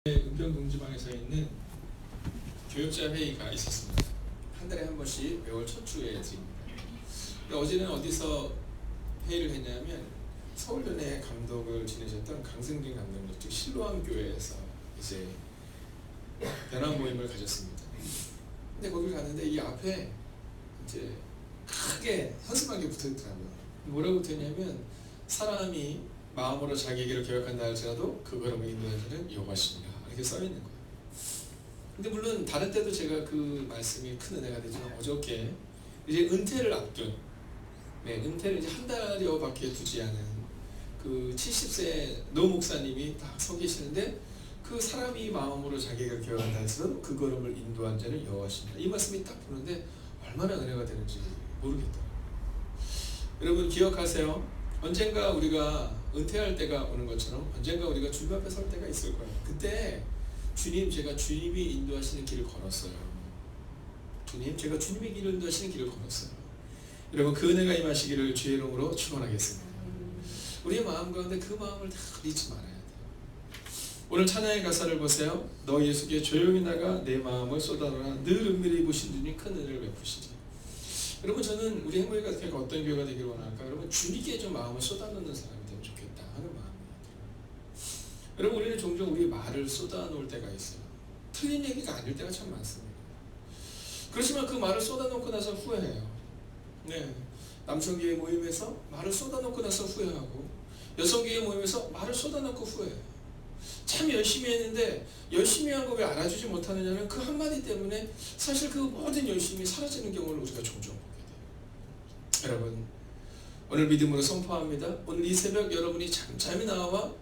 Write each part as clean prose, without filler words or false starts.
은평동지방에서 있는 교육자 회의가 있었습니다. 한 달에 한 번씩 매월 첫 주에 드립니다. 어제는 어디서 회의를 했냐면 서울연예 감독을 지내셨던 강승진 감독님, 즉 실로암 교회에서 이제 연합 모임을 가졌습니다. 근데 거기를 갔는데 이 앞에 이제 크게 현수막이 붙어있더라고요. 뭐라고 붙어있냐면 사람이 마음으로 자기에게를 계획한다 할지라도 그 걸음을 인도하는 자는 여호와시니라, 이렇게 써있는 거예요. 근데 물론 다른 때도 제가 그 말씀이 큰 은혜가 되지만 어저께 이제 은퇴를 앞둔, 은퇴를 이제 한 달여밖에 두지 않은 그 70세 노 목사님이 딱 서 계시는데 그 사람이 마음으로 자기가 계획한다 할지라도 그 걸음을 인도한 자는 여호와시니라, 이 말씀이 딱 보는데 얼마나 은혜가 되는지 모르겠더라고요. 여러분 기억하세요. 언젠가 우리가 은퇴할 때가 오는 것처럼 언젠가 우리가 주님 앞에 설 때가 있을 거예요. 그때 주님, 제가 주님이 인도하시는 길을 걸었어요. 주님, 제가 주님의 길을 인도하시는 길을 걸었어요. 여러분 그 은혜가 임하시기를 주의 이름으로 축원하겠습니다. 우리의 마음 가운데 그 마음을 다 잊지 말아야 돼요. 오늘 찬양의 가사를 보세요. 너 예수께 조용히 나가 내 마음을 쏟아놓으라. 늘 은밀히 보신 주님 큰 은혜를 베푸시지. 여러분 저는 우리 행복의 가족회가 어떤 교회가 되기를 원할까? 여러분 주님께 좀 마음을 쏟아놓는 사람이 되면 좋겠다 하는 마음이 들어요. 여러분 우리는 종종 우리 말을 쏟아놓을 때가 있어요. 틀린 얘기가 아닐 때가 참 많습니다. 그렇지만 그 말을 쏟아놓고 나서 후회해요. 남성교회 모임에서 말을 쏟아놓고 나서 후회하고, 여성교회 모임에서 말을 쏟아놓고 후회해요. 참 열심히 했는데 열심히 한 거 왜 알아주지 못하느냐는 그 한마디 때문에 사실 그 모든 열심이 사라지는 경우를 우리가 종종 보게 돼요. 여러분 오늘 믿음으로 선포합니다. 오늘 이 새벽 여러분이 잠잠히 나와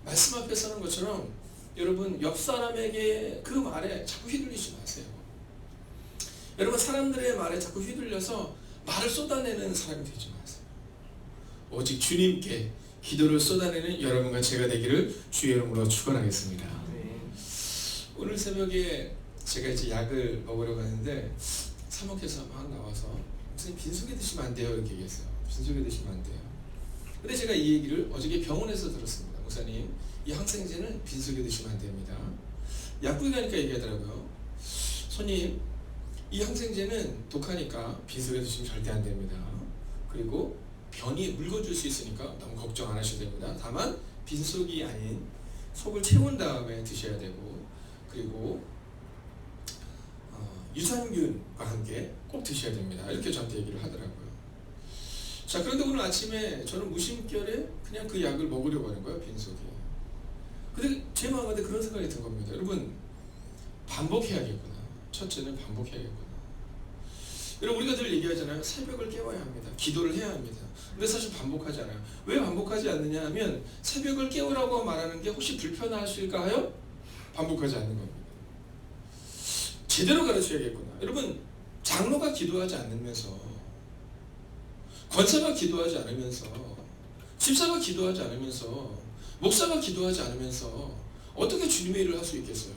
말씀 앞에 서는 것처럼 여러분 옆 사람에게 그 말에 자꾸 휘둘리지 마세요. 여러분 사람들의 말에 자꾸 휘둘려서 말을 쏟아내는 사람이 되지 마세요. 오직 주님께 기도를 쏟아내는 여러분과 제가 되기를 주의 이름으로 축원하겠습니다. 오늘 새벽에 제가 이제 약을 먹으러 가는데 사목회에서 막 나와서 무슨 빈속에 드시면 안 돼요 이렇게 얘기했어요. 빈속에 드시면 안 돼요. 근데 제가 이 얘기를 어저께 병원에서 들었습니다. 목사님, 이 항생제는 빈속에 드시면 안 됩니다. 약국에 가니까 얘기하더라고요. 손님, 이 항생제는 독하니까 빈속에 드시면 절대 안 됩니다. 그리고 병이 묽어질 수 있으니까 너무 걱정 안 하셔도 됩니다. 다만 빈속이 아닌 속을 채운 다음에 드셔야 되고, 그리고 유산균과 함께 꼭 드셔야 됩니다. 이렇게 저한테 얘기를 하더라고요. 자, 그런데 오늘 아침에 저는 무심결에 그냥 그 약을 먹으려고 하는 거예요, 빈속에. 근데 제 마음에 그런 생각이 든 겁니다. 여러분 반복해야겠구나. 첫째는 반복해야겠구나. 여러분 우리가 늘 얘기하잖아요. 새벽을 깨워야 합니다. 기도를 해야 합니다. 근데 사실 반복하잖아요. 왜 반복하지 않느냐 하면 새벽을 깨우라고 말하는 게 혹시 불편하실까 하여 반복하지 않는 겁니다. 제대로 가르쳐야겠구나. 여러분 장로가 기도하지 않으면서, 권사가 기도하지 않으면서, 집사가 기도하지 않으면서, 목사가 기도하지 않으면서 어떻게 주님의 일을 할 수 있겠어요?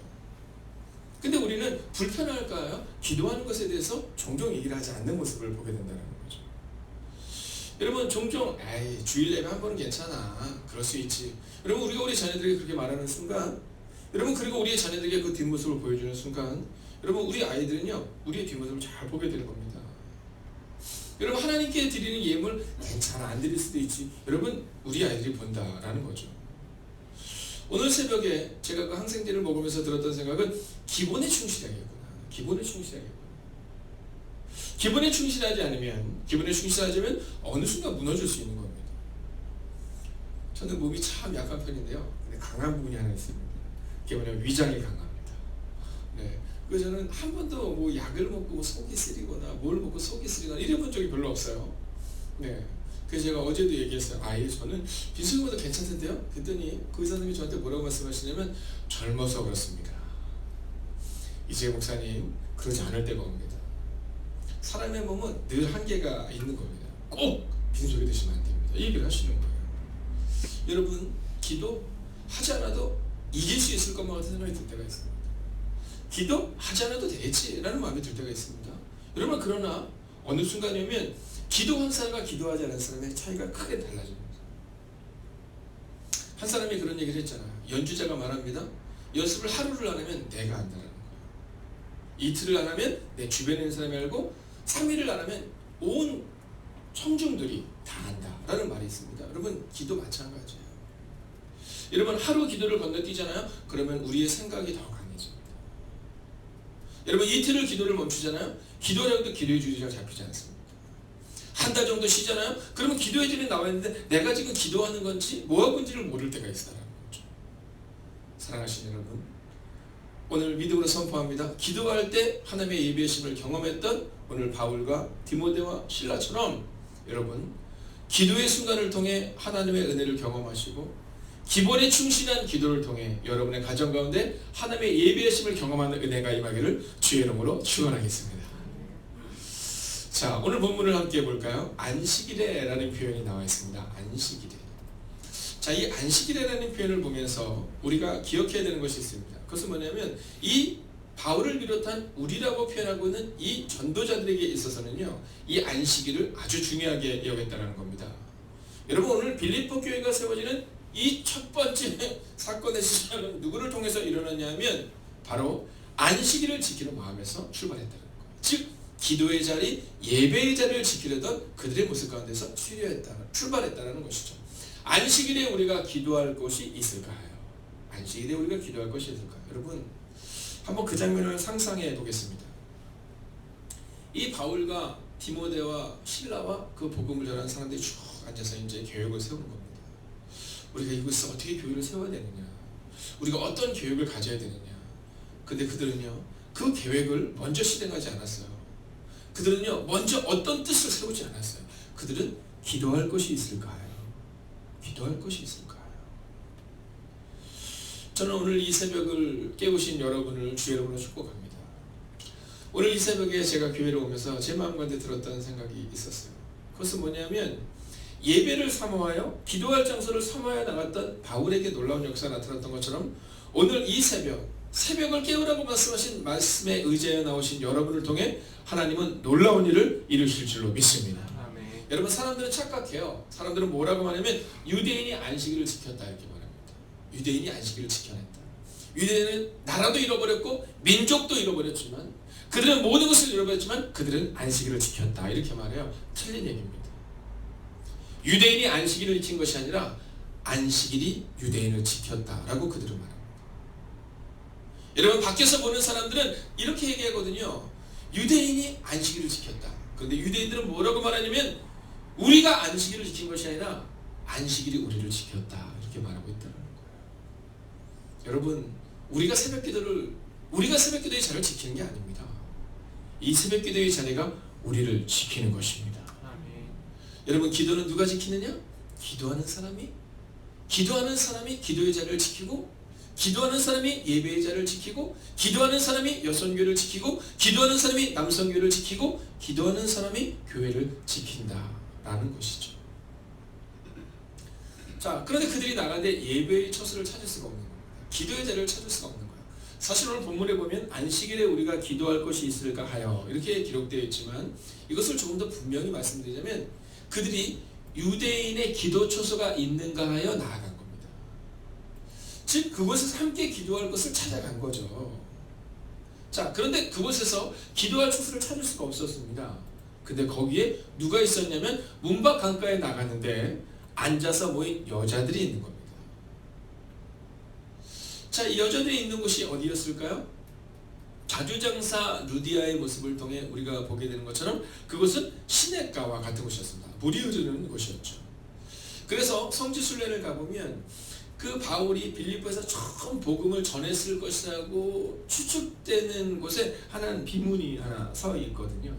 근데 우리는 불편할까요? 기도하는 것에 대해서 종종 얘기를 하지 않는 모습을 보게 된다는 거죠. 여러분 종종 주일 예배 한 번은 괜찮아, 그럴 수 있지. 여러분 우리가 우리 자녀들에게 그렇게 말하는 순간, 여러분 그리고 우리의 자녀들에게 그 뒷모습을 보여주는 순간, 여러분 우리 아이들은요 우리의 뒷모습을 잘 보게 되는 겁니다. 여러분 하나님께 드리는 예물 괜찮아, 안 드릴 수도 있지. 여러분 우리 아이들이 본다라는 거죠. 오늘 새벽에 제가 그 항생제를 먹으면서 들었던 생각은 기본에 충실해야겠구나. 기본에 충실해야겠구나. 기본에 충실하지 않으면, 기본에 충실하자면 어느 순간 무너질 수 있는 겁니다. 저는 몸이 참 약한 편인데요. 근데 강한 부분이 하나 있습니다. 그게 뭐냐면 위장이 강합니다. 그래서 저는 한 번도 뭐 약을 먹고 속이 쓰리거나 뭘 먹고 속이 쓰리거나 이래본 적이 별로 없어요. 그래서 제가 어제도 얘기했어요. 저는 빈속보다 괜찮던데요? 그랬더니 그 의사 선생님이 저한테 뭐라고 말씀하시냐면 젊어서 그렇습니다. 이제 목사님 그러지 않을 때가 옵니다. 사람의 몸은 늘 한계가 있는 겁니다. 꼭 빈속에 드시면 안 됩니다. 이 얘기를 하시는 거예요. 여러분 기도하지 않아도 이길 수 있을 것만 같은 생각이 들 때가 있습니다. 기도하지 않아도 되겠지라는 마음이 들 때가 있습니다. 여러분 그러나 어느 순간이면 기도한 사람과 기도하지 않은 사람의 차이가 크게 달라집니다. 한 사람이 그런 얘기를 했잖아요. 연주자가 말합니다. 연습을 하루를 안 하면 내가 안다는 거예요. 이틀을 안 하면 내 주변에 있는 사람이 알고 3일을 안 하면 온 청중들이 다 안다라는 말이 있습니다. 여러분 기도 마찬가지예요. 여러분 하루 기도를 건너뛰잖아요. 그러면 우리의 생각이 더 강해집니다. 여러분 이틀을 기도를 멈추잖아요. 기도라고도 기도의 주제가 잡히지 않습니다. 한 달 정도 쉬잖아요. 그러면 기도의 줄이 나와 있는데 내가 지금 기도하는 건지 뭐하고 있는지를 모를 때가 있어요. 사랑하시는 여러분, 오늘 믿음으로 선포합니다. 기도할 때 하나님의 예배심을 경험했던 오늘 바울과 디모데와 실라처럼 여러분 기도의 순간을 통해 하나님의 은혜를 경험하시고 기본에 충실한 기도를 통해 여러분의 가정 가운데 하나님의 예배심을 경험하는 은혜가 임하기를 주의 이름으로 축원하겠습니다. 자, 오늘 본문을 함께 볼까요? 안식일에라는 표현이 나와 있습니다. 안식일에. 자, 이 안식일이라는 표현을 보면서 우리가 기억해야 되는 것이 있습니다. 그것은 뭐냐면 이 바울을 비롯한 우리라고 표현하고 있는 이 전도자들에게 있어서는요, 이 안식일을 아주 중요하게 여겼다는 겁니다. 여러분 오늘 빌립보 교회가 세워지는 이 첫 번째 사건의 시작은 누구를 통해서 일어났냐면 바로 안식일을 지키는 마음에서 출발했다는 거예요. 즉 기도의 자리, 예배의 자리를 지키려던 그들의 모습 가운데서 출발했다는 것이죠. 안식일에 우리가 기도할 곳이 있을까요? 안식일에 우리가 기도할 것이 있을까요? 여러분 한번 그 장면을 상상해 보겠습니다. 이 바울과 디모데와 실라와 그 복음을 전하는 사람들이 쭉 앉아서 이제 계획을 세우는 겁니다. 우리가 이곳에서 어떻게 교회를 세워야 되느냐, 우리가 어떤 계획을 가져야 되느냐. 근데 그들은요 그 계획을 먼저 실행하지 않았어요. 그들은요 먼저 어떤 뜻을 세우지 않았어요. 그들은 기도할 것이 있을까요? 기도할 것이 있을까요? 저는 오늘 이 새벽을 깨우신 여러분을 주의 이름으로 축복합니다. 오늘 이 새벽에 제가 교회를 오면서 제 마음 가운데 들었던 생각이 있었어요. 그것은 뭐냐면 예배를 사모하여 기도할 장소를 사모하여 나갔던 바울에게 놀라운 역사가 나타났던 것처럼 오늘 이 새벽을 깨우라고 말씀하신 말씀에 의지하여 나오신 여러분을 통해 하나님은 놀라운 일을 이루실 줄로 믿습니다. 아멘. 여러분 사람들은 착각해요. 사람들은 뭐라고 말하면 유대인이 안식일을 지켰다 이렇게 말합니다. 유대인이 안식일을 지켜냈다. 유대인은 나라도 잃어버렸고 민족도 잃어버렸지만 그들은 모든 것을 잃어버렸지만 그들은 안식일을 지켰다 이렇게 말해요. 틀린 얘기입니다. 유대인이 안식일을 지킨 것이 아니라 안식일이 유대인을 지켰다라고 그들은 말합니다. 여러분 밖에서 보는 사람들은 이렇게 얘기하거든요. 유대인이 안식일을 지켰다. 그런데 유대인들은 뭐라고 말하냐면 우리가 안식일을 지킨 것이 아니라 안식일이 우리를 지켰다 이렇게 말하고 있다는 거예요. 여러분 우리가 새벽기도의 자리를 지키는 게 아닙니다. 이 새벽기도의 자리가 우리를 지키는 것입니다. 아멘. 여러분 기도는 누가 지키느냐? 기도하는 사람이 기도의 자리를 지키고 기도하는 사람이 예배의 자리를 지키고 기도하는 사람이 여성교회를 지키고 기도하는 사람이 남성교회를 지키고 기도하는 사람이 교회를 지킨다라는 것이죠. 자, 그런데 그들이 나가는데 예배의 처소를 찾을 수가 없는 겁니다. 기도의 자리를 찾을 수가 없는 거예요. 사실 오늘 본문에 보면 안식일에 우리가 기도할 것이 있을까 하여 이렇게 기록되어 있지만 이것을 조금 더 분명히 말씀드리자면 그들이 유대인의 기도 처소가 있는가 하여 나아간 겁니다. 즉 그곳에서 함께 기도할 것을 찾아간 거죠. 자, 그런데 그곳에서 기도할 처소를 찾을 수가 없었습니다. 근데 거기에 누가 있었냐면 문 밖 강가에 나갔는데 앉아서 모인 여자들이 있는 겁니다. 자, 이 여자들이 있는 곳이 어디였을까요? 자주장사 루디아의 모습을 통해 우리가 보게 되는 것처럼 그곳은 시냇가와 같은 곳이었습니다. 물이 흐르는 곳이었죠. 그래서 성지순례를 가보면 그 바울이 빌립보에서 처음 복음을 전했을 것이라고 추측되는 곳에 하나는 비문이 하나 서 있거든요.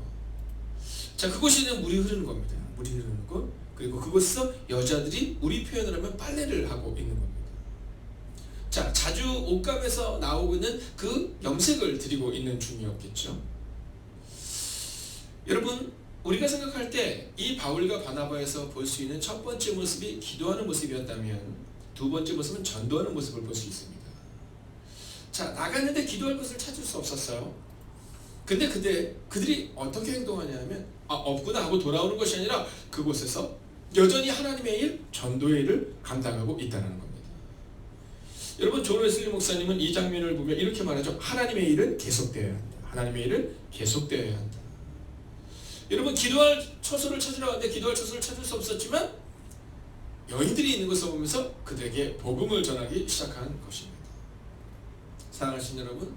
자, 그곳에는 물이 흐르는 겁니다. 물이 흐르는 곳. 그리고 그곳에서 여자들이 우리 표현을 하면 빨래를 하고 있는 겁니다. 자, 자주 옷감에서 나오고 있는 그 염색을 드리고 있는 중이었겠죠. 여러분 우리가 생각할 때 이 바울과 바나바에서 볼 수 있는 첫 번째 모습이 기도하는 모습이었다면 두 번째 모습은 전도하는 모습을 볼 수 있습니다. 자, 나갔는데 기도할 것을 찾을 수 없었어요. 근데 그들이 어떻게 행동하냐면 없구나 하고 돌아오는 것이 아니라 그곳에서 여전히 하나님의 일, 전도의 일을 감당하고 있다는 겁니다. 여러분 존 웨슬리 목사님은 이 장면을 보면 이렇게 말하죠. 하나님의 일은 계속되어야 한다. 하나님의 일은 계속되어야 한다. 여러분 기도할 처소를 찾으러 갔는데 기도할 처소를 찾을 수 없었지만 여인들이 있는 것을 보면서 그들에게 복음을 전하기 시작한 것입니다. 사랑하신 여러분,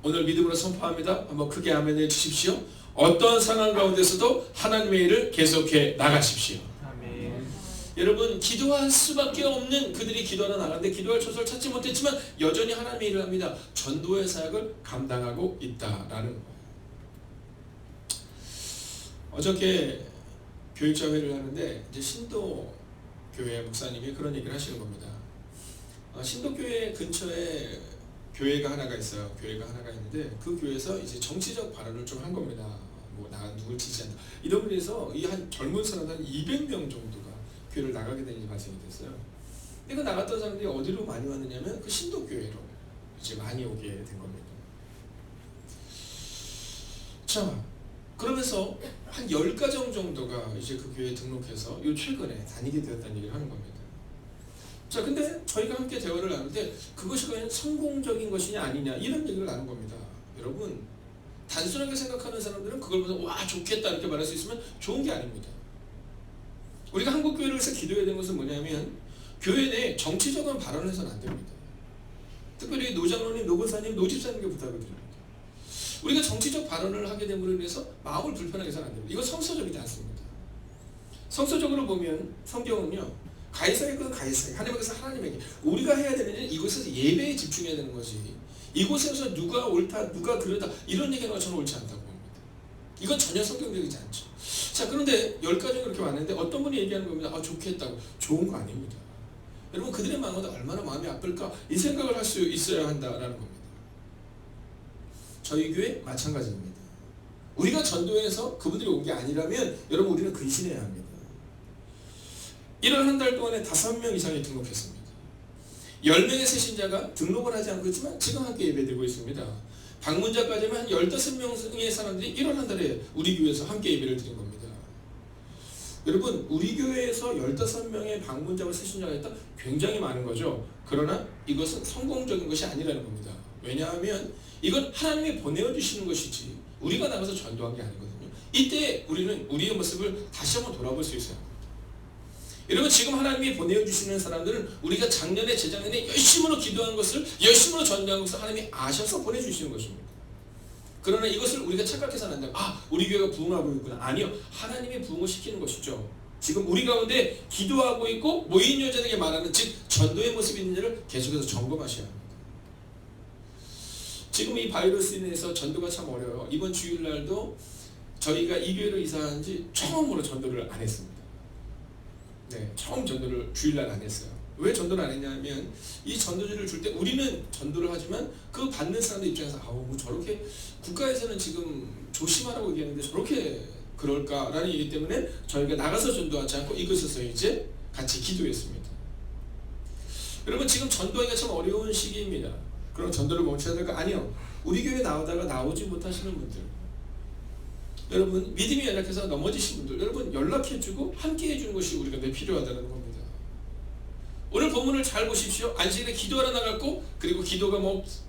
오늘 믿음으로 선포합니다. 한번 크게 아멘 해주십시오. 어떤 상황 가운데서도 하나님의 일을 계속해 나가십시오. 아멘. 여러분 기도할 수밖에 없는 그들이 기도하러 나갔는데 기도할 처소를 찾지 못했지만 여전히 하나님의 일을 합니다. 전도의 사역을 감당하고 있다라는 거예요. 어저께 교육자회를 하는데 이제 신도교회 목사님이 그런 얘기를 하시는 겁니다. 신도교회 근처에 교회가 하나가 있어요. 교회가 하나가 있는데 그 교회에서 이제 정치적 발언을 좀 한 겁니다. 뭐 나 누굴 지지한다 이런 분에서 이 한 젊은 사람 한 200명 정도가 교회를 나가게 된 일이 발생이 됐어요. 근데 그 나갔던 사람들이 어디로 많이 왔느냐면 그 신도교회로 이제 많이 오게 된 겁니다. 자, 그러면서 한 10가정 정도가 이제 그 교회에 등록해서 요 최근에 다니게 되었다는 얘기를 하는 겁니다. 자, 근데 저희가 함께 대화를 나누는데 그것이 과연 성공적인 것이냐 아니냐 이런 얘기를 나눈 겁니다. 여러분 단순하게 생각하는 사람들은 그걸 보면서 와 좋겠다 이렇게 말할 수 있으면 좋은 게 아닙니다. 우리가 한국교회를 위해서 기도해야 되는 것은 뭐냐면 교회 내에 정치적인 발언을 해서는 안 됩니다. 특별히 노장로님, 노고사님, 노집사님께 부탁을 드립니다. 우리가 정치적 발언을 하게 됨으로 인해서 마음을 불편하게 해서는 안 됩니다. 이건 성서적이지 않습니다. 성서적으로 보면 성경은요. 가이사의 것은 가이사에게, 하나님께서 하나님에게. 우리가 해야 되는 일은 이곳에서 예배에 집중해야 되는 거지. 이곳에서 누가 옳다, 누가 그러다 이런 얘기가 저는 옳지 않다고 봅니다. 이건 전혀 성경적이지 않죠. 자, 그런데 10가지 그렇게 왔는데 어떤 분이 얘기하는 겁니다. 아 좋겠다고. 좋은 거 아닙니다. 여러분 그들의 마음은 얼마나 마음이 아플까 이 생각을 할 수 있어야 한다라는 겁니다. 저희 교회 마찬가지입니다. 우리가 전도해서 그분들이 온 게 아니라면 여러분 우리는 근신해야 합니다. 1월 한 달 동안에 5명 이상이 등록했습니다. 10명의 새신자가 등록을 하지 않고 있지만 지금 함께 예배드리고 있습니다. 방문자까지만 한 15명의 사람들이 1월 한 달에 우리 교회에서 함께 예배를 드린 겁니다. 여러분 우리 교회에서 15명의 방문자와 새신자가 있다? 굉장히 많은 거죠. 그러나 이것은 성공적인 것이 아니라는 겁니다. 왜냐하면 이건 하나님이 보내주시는 것이지 우리가 나가서 전도한 게 아니거든요. 이때 우리는 우리의 모습을 다시 한번 돌아볼 수 있어요. 여러분 지금 하나님이 보내주시는 사람들은 우리가 작년에 재작년에 열심으로 기도한 것을 열심으로 전도한 것을 하나님이 아셔서 보내주시는 것입니다. 그러나 이것을 우리가 착각해서는 안 돼요. 아 우리 교회가 부흥하고 있구나. 아니요. 하나님이 부흥을 시키는 것이죠. 지금 우리 가운데 기도하고 있고 모인 여자들에게 말하는 즉 전도의 모습이 있는지를 계속해서 점검하셔야 합니다. 지금 이 바이러스에 인해서 전도가 참 어려워요. 이번 주일날도 저희가 이 교회로 이사한 지 처음으로 전도를 안 했습니다. 네, 처음 전도를 주일날 안 했어요. 왜 전도를 안 했냐면 이 전도지를 줄 때 우리는 전도를 하지만 그 받는 사람들 입장에서 아우 뭐 저렇게 국가에서는 지금 조심하라고 얘기하는데 저렇게 그럴까라는 얘기 때문에 저희가 나가서 전도하지 않고 이곳에서 이제 같이 기도했습니다. 여러분 지금 전도하기가 참 어려운 시기입니다. 그럼 전도를 멈춰야 될까? 아니요. 우리 교회 나오다가 나오지 못하시는 분들 여러분 믿음이 연약해서 넘어지신 분들 여러분 연락해주고 함께 해주는 것이 우리가 늘 필요하다는 겁니다. 오늘 본문을 잘 보십시오. 안식일에 기도하러 나갔고 그리고 기도가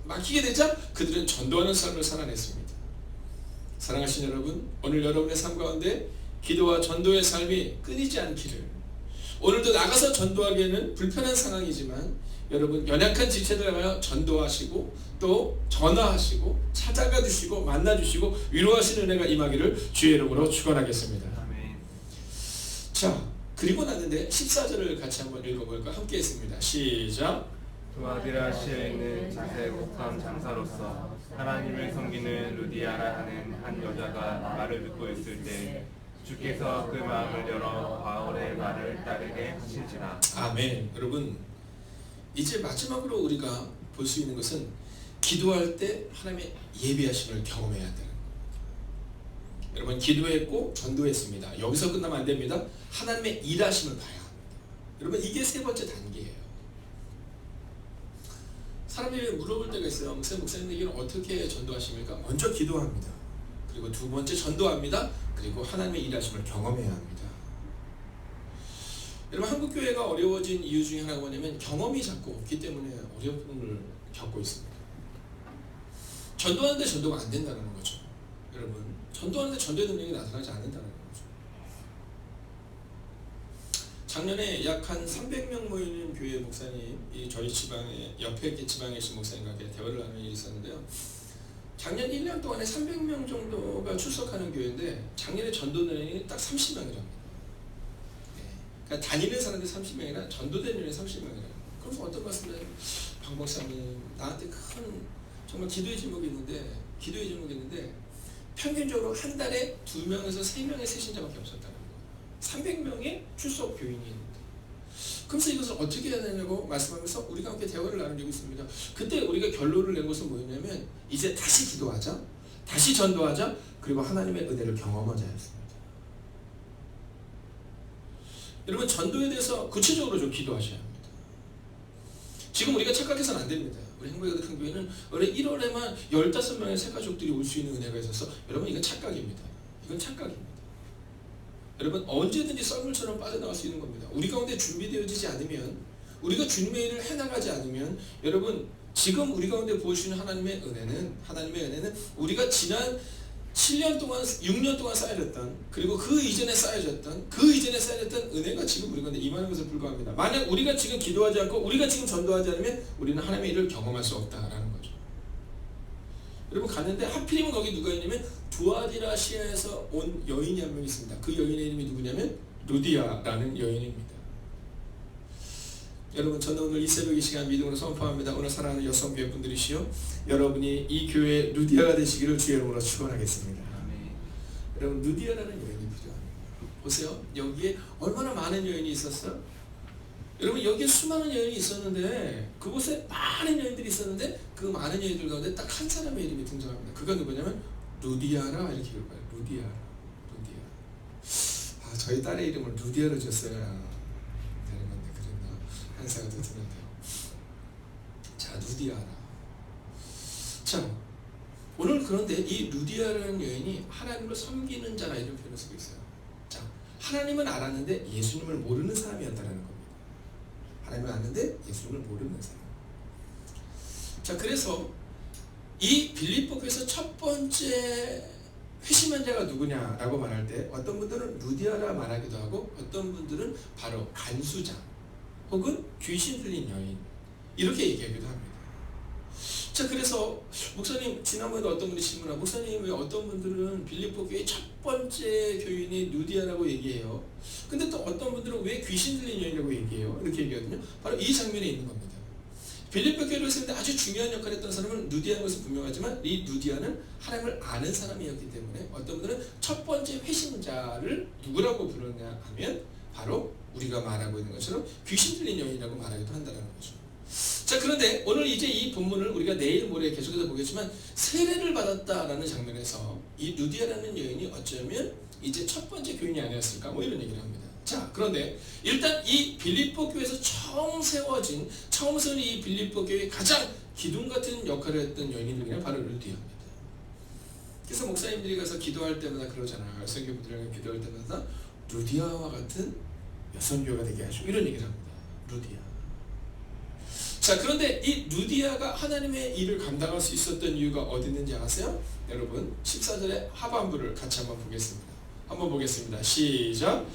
막히게 되자 그들은 전도하는 삶을 살아냈습니다. 사랑하신 여러분 오늘 여러분의 삶 가운데 기도와 전도의 삶이 끊이지 않기를 오늘도 나가서 전도하기에는 불편한 상황이지만 여러분 연약한 지체들 하여 전도하시고 또 전화하시고 찾아가 주시고 만나 주시고 위로하시는 은혜가 임하기를 주의 이름으로 축원하겠습니다. 아멘. 자 그리고 났는데 14절을 같이 한번 읽어볼까? 함께 했습니다. 시작. 두아디라시에 있는 자세 국한 장사로서 하나님을 섬기는 루디아라 하는 한 여자가 말을 듣고 있을 때 주께서 그 마음을 열어 바울의 말을 따르게 하실지라. 아멘. 여러분 이제 마지막으로 우리가 볼 수 있는 것은 기도할 때 하나님의 예비하심을 경험해야 한다는 겁니다. 여러분 기도했고 전도했습니다. 여기서 끝나면 안 됩니다. 하나님의 일하심을 봐야 합니다. 여러분 이게 세 번째 단계예요. 사람들이 물어볼 때가 있어요. 목사님에게는 어떻게 전도하십니까? 먼저 기도합니다. 그리고 두 번째 전도합니다. 그리고 하나님의 일하심을 경험해야 합니다. 여러분 한국 교회가 어려워진 이유 중에 하나가 뭐냐면 경험이 자꾸 없기 때문에 어려움을 겪고 있습니다. 전도하는데 전도가 안 된다는 거죠. 여러분 전도하는데 전도의 능력이 나타나지 않는다는 거죠. 작년에 약 한 300명 모이는 교회 목사님이 저희 지방에 옆에 있는 지방에 계신 목사님과 대화를 나누는 일이 있었는데요. 작년 1년 동안에 300명 정도가 출석하는 교회인데 작년에 전도인이 딱 30명이랍니다. 그러니까 다니는 사람들이 30명이나 전도된 인원이 30명이라. 그래서 어떤 말씀을 박 목사님 나한테 큰 정말 기도의 제목이 있는데 평균적으로 한 달에 2명에서 3명의 새신자밖에 없었다는 거예요. 300명의 출석 교인이 있는데. 그래서 이것을 어떻게 해야 되냐고 말씀하면서 우리가 함께 대화를 나눈 적이 있습니다. 그때 우리가 결론을 낸 것은 뭐였냐면 이제 다시 기도하자, 다시 전도하자, 그리고 하나님의 은혜를 경험하자 였습니다. 여러분 전도에 대해서 구체적으로 좀 기도하셔야 합니다. 지금 우리가 착각해서는 안 됩니다. 우리 행복의 큰 교회는 올해 1월에만 15명의 새가족들이 올 수 있는 은혜가 있어서 여러분 이건 착각입니다. 이건 착각입니다. 여러분 언제든지 썰물처럼 빠져나갈 수 있는 겁니다. 우리 가운데 준비되어지지 않으면, 우리가 주님의 일을 해나가지 않으면, 여러분 지금 우리 가운데 보여주시는 하나님의 은혜는 우리가 지난 7년 동안 6년 동안 쌓여졌던, 그리고 그 이전에 쌓여졌던 은혜가 지금 우리 가운데 임하는 것에 불과합니다. 만약 우리가 지금 기도하지 않고 우리가 지금 전도하지 않으면 우리는 하나님의 일을 경험할 수 없다라는 거죠. 여러분 갔는데 하필이면 거기 누가 있냐면 두아디라시아에서 온 여인이 한 명 있습니다. 그 여인의 이름이 누구냐면 루디아라는 여인입니다. 여러분 저는 오늘 이 새벽 이 시간 믿음으로 선포합니다. 오늘 사랑하는 여성 교회분들이시여, 여러분이 이 교회 루디아가 되시기를 주의 이름으로 축원하겠습니다. 여러분 루디아라는 여인이 필요합니다. 보세요. 여기에 얼마나 많은 여인이 있었어요? 여러분 여기에 수많은 여인이 있었는데, 그곳에 많은 여인들이 있었는데 그 많은 여인들 가운데 딱 한 사람의 이름이 등장합니다. 그가 누구냐면 루디아라, 이렇게 읽어요. 루디아. 아, 저희 딸의 이름을 루디아로 줬어요. 한 생각도 드는데요. 자, 루디아라. 자, 오늘 그런데 이 루디아라는 여인이 하나님을 섬기는 자라 이런 표현을 쓰고 있어요. 자, 하나님은 알았는데 예수님을 모르는 사람이었다는 겁니다. 하나님을 아는데 예수님을 모르는 사람. 자, 그래서 이 빌립보 교회에서 첫 번째 회심한 자가 누구냐라고 말할 때 어떤 분들은 루디아라 말하기도 하고, 어떤 분들은 바로 간수자 혹은 귀신 들린 여인, 이렇게 얘기하기도 합니다. 자, 그래서 목사님 지난번에도 어떤 분이 질문하고, 목사님 왜 어떤 분들은 빌립보 교회 첫 번째 교인이 루디아라고 얘기해요, 근데 또 어떤 분들은 왜 귀신 들린 여인이라고 얘기해요, 이렇게 얘기하거든요. 바로 이 장면에 있는 겁니다. 빌립보 교회를 세우는데 아주 중요한 역할을 했던 사람은 루디아인 것은 분명하지만, 이 루디아는 하나님을 아는 사람이었기 때문에 어떤 분들은 첫 번째 회심자를 누구라고 부르냐 하면 바로 우리가 말하고 있는 것처럼 귀신 들린 여인이라고 말하기도 한다는 거죠. 자, 그런데 오늘 이제 이 본문을 우리가 내일 모레 계속해서 보겠지만, 세례를 받았다라는 장면에서 이 루디아라는 여인이 어쩌면 이제 첫 번째 교인이 아니었을까, 뭐 이런 얘기를 합니다. 자, 그런데 일단 이 빌립보 교회에서 처음 세워진 이 빌립보 교회의 가장 기둥 같은 역할을 했던 여인이 누구냐, 바로 루디아입니다. 그래서 목사님들이 가서 기도할 때마다 그러잖아요. 여성교분들이랑 기도할 때마다 루디아와 같은 여성교회가 되게 하시고, 이런 얘기를 합니다. 루디아. 자, 그런데 이 루디아가 하나님의 일을 감당할 수 있었던 이유가 어디 있는지 아세요? 여러분 14절의 하반부를 같이 한번 보겠습니다. 한번 보겠습니다. 시작.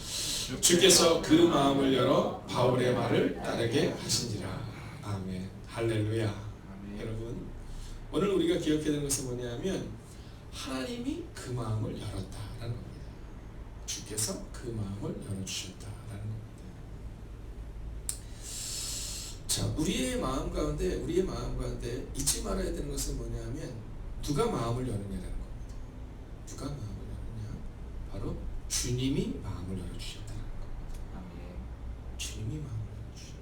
주께서 그 마음을 열어 바울의 말을 따르게 하신지라. 아멘. 할렐루야. 아멘. 여러분 오늘 우리가 기억해야 되는 것은 뭐냐면, 하나님이 그 마음을 열었다라는 겁니다. 주께서 그 마음을 열어주셨다라는 겁니다. 자, 우리의 마음 가운데 잊지 말아야 되는 것은 뭐냐면, 누가 마음을 여느냐라는 겁니다. 누가 마음을 여느냐? 바로 주님이 마음을 열어주셨다는 겁니다. 아멘. 주님이 마음을 열어주셨다.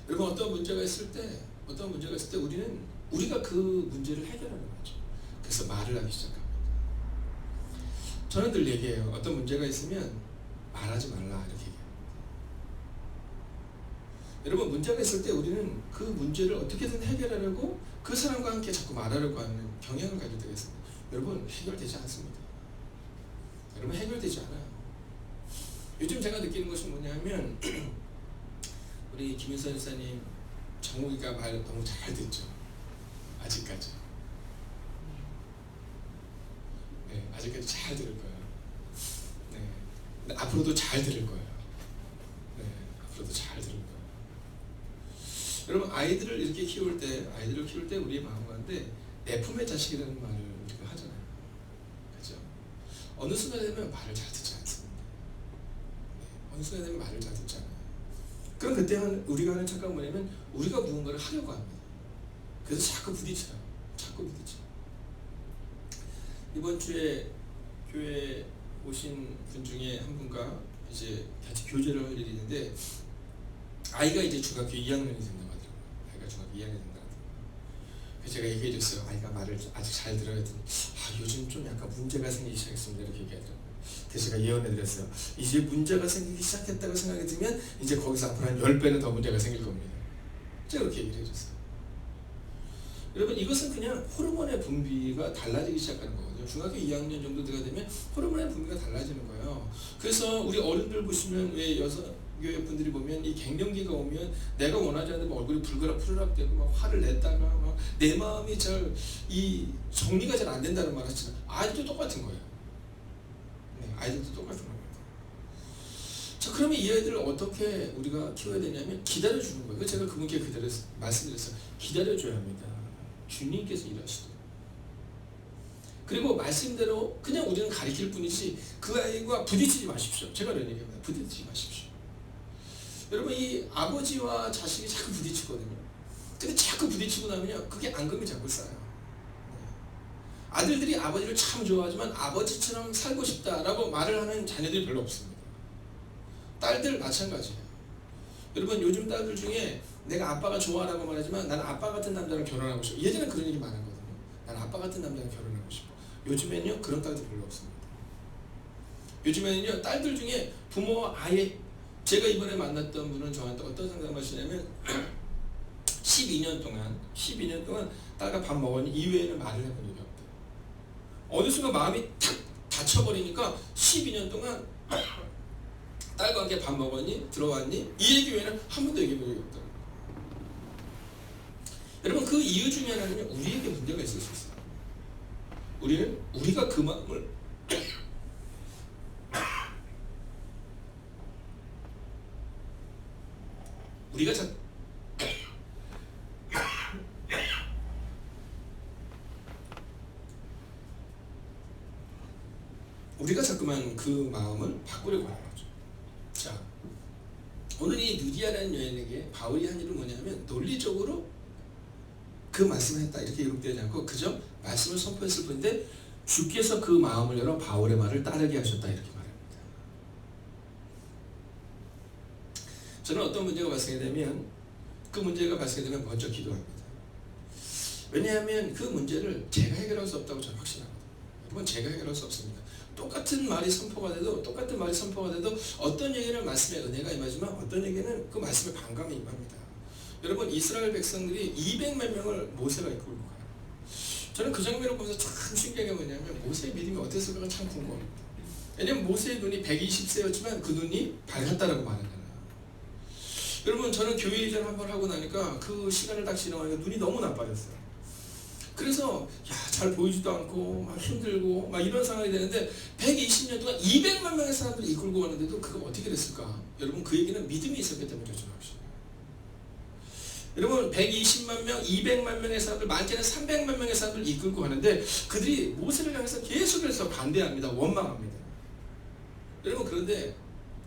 여러분 어떤 문제가 있을 때 우리가 그 문제를 해결하는 거죠. 그래서 말을 하기 시작합니다. 저는 늘 얘기해요. 어떤 문제가 있으면 말하지 말라, 이렇게 얘기합니다. 여러분 문제가 있을 때 우리는 그 문제를 어떻게든 해결하려고 그 사람과 함께 자꾸 말하려고 하는 경향을 가지게 되겠습니다. 여러분 해결되지 않습니다. 여러분 해결되지 않아요. 요즘 제가 느끼는 것이 뭐냐면 우리 김윤선 여사님 정욱이가 말 너무 잘 듣죠. 아직까지. 네, 아직까지 잘 들을 거예요. 네, 근데 앞으로도 잘 들을 거예요. 네, 앞으로도 잘 들을 거예요. 여러분 아이들을 이렇게 키울 때 우리의 마음가운데 내 품의 자식이라는 말을 우리가 하잖아요. 그렇죠? 어느 순간 되면 말을 잘 듣지 않습니다. 네, 어느 순간 되면 말을 잘 듣지 않아요. 그럼 그때 우리가 하는 착각은 뭐냐면 우리가 무언가를 하려고 합니다. 그래서 자꾸 부딪혀요. 자꾸 부딪혀요. 이번 주에 교회 오신 분 중에 한 분과 이제 같이 교제를 할 일이 있는데 아이가 이제 중학교 2학년이 된다고 하더라고요. 아이가 중학교 2학년이 된다고 하더라고요. 그래서 제가 얘기해 줬어요. 아이가 말을 아직 잘 들어야 했더니 요즘 좀 약간 문제가 생기기 시작했습니다. 이렇게 얘기하더라고요. 그래서 제가 예언해 드렸어요. 이제 문제가 생기기 시작했다고 생각이 들면 이제 거기서 앞으로 한 10배는 더 문제가 생길 겁니다. 제가 그렇게 얘기를 해줬어요. 여러분 이것은 그냥 호르몬의 분비가 달라지기 시작하는 거거든요. 중학교 2학년 정도 되가 되면 호르몬의 분비가 달라지는 거예요. 그래서 우리 어른들 보시면 왜 여성교회 분들이 보면 이 갱년기가 오면 내가 원하지 않는 얼굴이 푸르락되고 막 화를 냈다가 막 내 마음이 잘 이 정리가 잘 안 된다는 말 하시잖아요. 아이들도 똑같은 거예요. 네, 아이들도 똑같은 겁니다. 자, 그러면 이 아이들을 어떻게 우리가 키워야 되냐면 기다려주는 거예요. 제가 그분께 그대로 말씀드렸어요. 기다려줘야 합니다. 주님께서 일하시도록. 그리고 말씀대로 그냥 우리는 가르칠 뿐이지 그 아이와 부딪히지 마십시오. 제가 이런 얘기합니다. 부딪히지 마십시오. 여러분 이 아버지와 자식이 자꾸 부딪히거든요. 근데 자꾸 부딪히고 나면요 그게 앙금이 자꾸 쌓여요. 아들들이 아버지를 참 좋아하지만 아버지처럼 살고 싶다라고 말을 하는 자녀들이 별로 없습니다. 딸들 마찬가지예요. 여러분 요즘 딸들 중에 내가 아빠가 좋아라고 말하지만 난 아빠 같은 남자랑 결혼하고 싶어. 예전에 그런 얘기 많았거든요. 난 아빠 같은 남자랑 결혼하고 싶어. 요즘에는요 그런 딸들 별로 없습니다. 요즘에는요 딸들 중에 부모와 아예 제가 이번에 만났던 분은 저한테 어떤 상담하시냐면 12년 동안 딸과 밥 먹었니? 이외에는 말을 해본 적이 없대요. 어느 순간 마음이 탁 닫혀버리니까 12년 동안 딸과 함께 밥 먹었니? 들어왔니? 이 얘기 외에는 한 번도 얘기해 본 적이 없다고. 여러분 그 이유 중에 하나는 우리에게 문제가 있을 수 있어요. 우리가 그 마음을 우리가 자꾸만 그 마음을 바꾸려고 하는 거죠. 자, 오늘 이 누디아라는 여인에게 바울이 한 일은 뭐냐면 논리적으로 그 말씀을 했다 이렇게 기록되지 않고 그저 말씀을 선포했을 뿐인데 주께서 그 마음을 열어 바울의 말을 따르게 하셨다 이렇게 말합니다. 저는 어떤 문제가 발생되면 그 문제가 발생되면 먼저 기도합니다. 왜냐하면 그 문제를 제가 해결할 수 없다고 저는 확신합니다. 이건 제가 해결할 수 없습니다. 똑같은 말이 선포가 돼도 어떤 얘기는 말씀에 은혜가 임하지만 어떤 얘기는 그 말씀에 반감이 임합니다. 여러분 이스라엘 백성들이 200만 명을 모세가 이끌고 가요. 저는 그 장면을 보면서 참 신기한 게 뭐냐면 모세의 믿음이 어땠을까가 참 궁금합니다. 왜냐면 모세의 눈이 120세였지만 그 눈이 밝았다라고 말하잖아요. 여러분 저는 교회 이전 한번 하고 나니까 그 시간을 딱 지나가니까 눈이 너무 나빠졌어요. 그래서 잘 보이지도 않고 막 힘들고 막 이런 상황이 되는데 120년 동안 200만 명의 사람들이 이끌고 가는데도 그가 어떻게 됐을까? 여러분 그 얘기는 믿음이 있었기 때문에 저는 여러분 120만 명, 200만 명의 사람들, 많게는 300만 명의 사람들을 이끌고 가는데 그들이 모세를 향해서 계속해서 반대합니다. 원망합니다. 여러분 그런데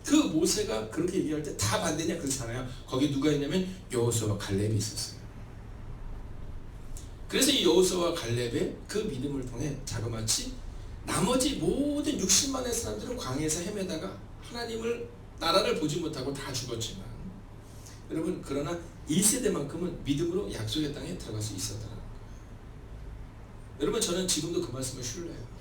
그 모세가 그렇게 얘기할 때 다 반대냐? 그렇잖아요. 거기 누가 있냐면 여호수아와 갈렙이 있었어요. 그래서 이 여호수아와 갈렙의 그 믿음을 통해 자그마치 나머지 모든 60만의 사람들은 광야에서 헤매다가 하나님을 나라를 보지 못하고 다 죽었지만 여러분 그러나 1세대만큼은 믿음으로 약속의 땅에 들어갈 수 있었다는 거예요. 여러분 저는 지금도 그 말씀을 신뢰해요.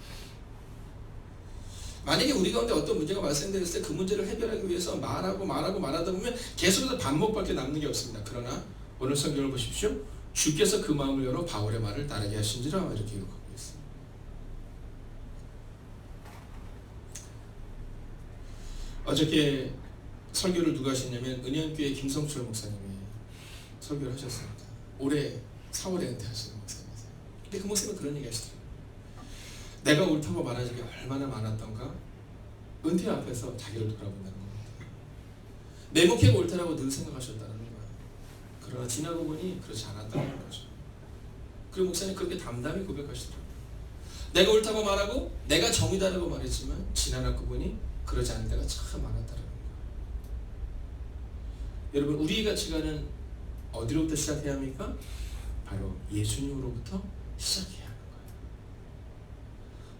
만약에 우리 가운데 어떤 문제가 발생됐을 때 그 문제를 해결하기 위해서 말하다 보면 계속해서 반복밖에 남는 게 없습니다. 그러나 오늘 성경을 보십시오. 주께서 그 마음을 열어 바울의 말을 따르게 하신지라 이렇게 기록하고 있습니다. 어저께 설교를 누가 하셨냐면 은현교회 김성철 목사님이 설교를 하셨습니다. 올해 4월에 은퇴하시는 목사님이세요. 근데 그 목사님은 그런 얘기 하시더라고요. 내가 옳다고 말한 적이 얼마나 많았던가 은퇴 앞에서 자기를 돌아본다는 겁니다. 내 목회가 옳다라고 늘 생각하셨다는 거예요. 그러나 지나고 보니 그렇지 않았다는 거죠. 그리고 목사님 그렇게 담담히 고백하시더라고요. 내가 옳다고 말하고 내가 정의다라고 말했지만 지나고 보니 그러지 않은 데가 참 많았다는 거예요. 여러분, 우리의 가치관은 어디로부터 시작해야 합니까? 바로 예수님으로부터 시작해야 하는 거예요.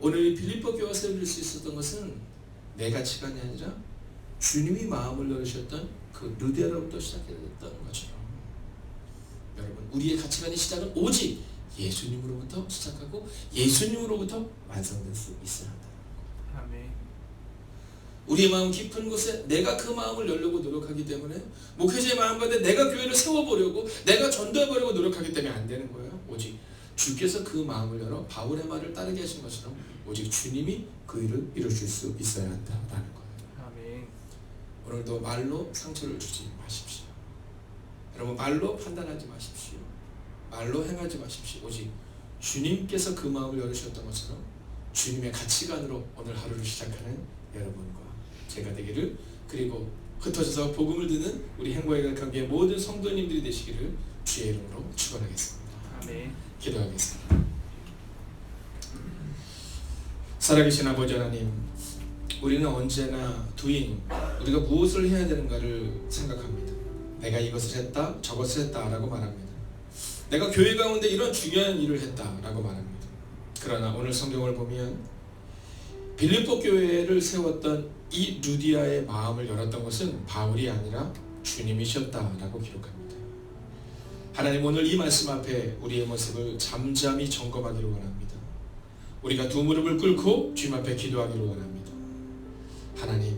오늘 이 빌립보 교회가 세워질 수 있었던 것은 내 가치관이 아니라 주님이 마음을 열으셨던 그 르디아로부터 시작했던 것처럼, 여러분, 우리의 가치관의 시작은 오직 예수님으로부터 시작하고 예수님으로부터 완성될 수 있어야 한다는 거예요. 아멘. 우리의 마음 깊은 곳에 내가 그 마음을 열려고 노력하기 때문에, 목회자의 마음 가운데 내가 교회를 세워보려고 내가 전도해보려고 노력하기 때문에 안 되는 거예요. 오직 주께서 그 마음을 열어 바울의 말을 따르게 하신 것처럼 오직 주님이 그 일을 이루실 수 있어야 한다는 거예요. 아멘. 오늘도 말로 상처를 주지 마십시오. 여러분, 말로 판단하지 마십시오. 말로 행하지 마십시오. 오직 주님께서 그 마음을 열으셨던 것처럼 주님의 가치관으로 오늘 하루를 시작하는 여러분과 제가 되기를, 그리고 흩어져서 복음을 듣는 우리 행복의 관계 모든 성도님들이 되시기를 주의 이름으로 축원하겠습니다. 아멘. 기도하겠습니다. 살아계신 아버지 하나님, 우리는 언제나 두인 우리가 무엇을 해야 되는가를 생각합니다. 내가 이것을 했다, 저것을 했다라고 말합니다. 내가 교회 가운데 이런 중요한 일을 했다라고 말합니다. 그러나 오늘 성경을 보면 빌립보 교회를 세웠던 이 루디아의 마음을 열었던 것은 바울이 아니라 주님이셨다라고 기록합니다. 하나님, 오늘 이 말씀 앞에 우리의 모습을 잠잠히 점검하기를 원합니다. 우리가 두 무릎을 꿇고 주님 앞에 기도하기를 원합니다. 하나님,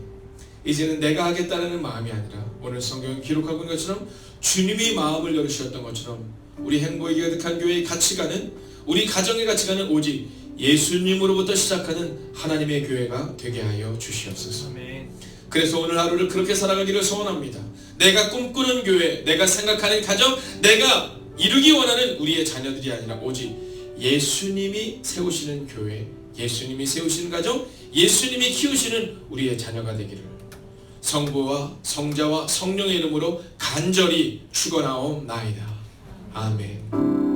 이제는 내가 하겠다는 마음이 아니라 오늘 성경에 기록하고 있는 것처럼 주님이 마음을 열으셨던 것처럼 우리 행복이 가득한 교회의 가치관은, 우리 가정의 가치관은 오직 예수님으로부터 시작하는 하나님의 교회가 되게 하여 주시옵소서. 아멘. 그래서 오늘 하루를 그렇게 살아가기를 소원합니다. 내가 꿈꾸는 교회, 내가 생각하는 가정, 내가 이루기 원하는 우리의 자녀들이 아니라 오직 예수님이 세우시는 교회, 예수님이 세우시는 가정, 예수님이 키우시는 우리의 자녀가 되기를 성부와 성자와 성령의 이름으로 간절히 축원하옵나이다. 아멘.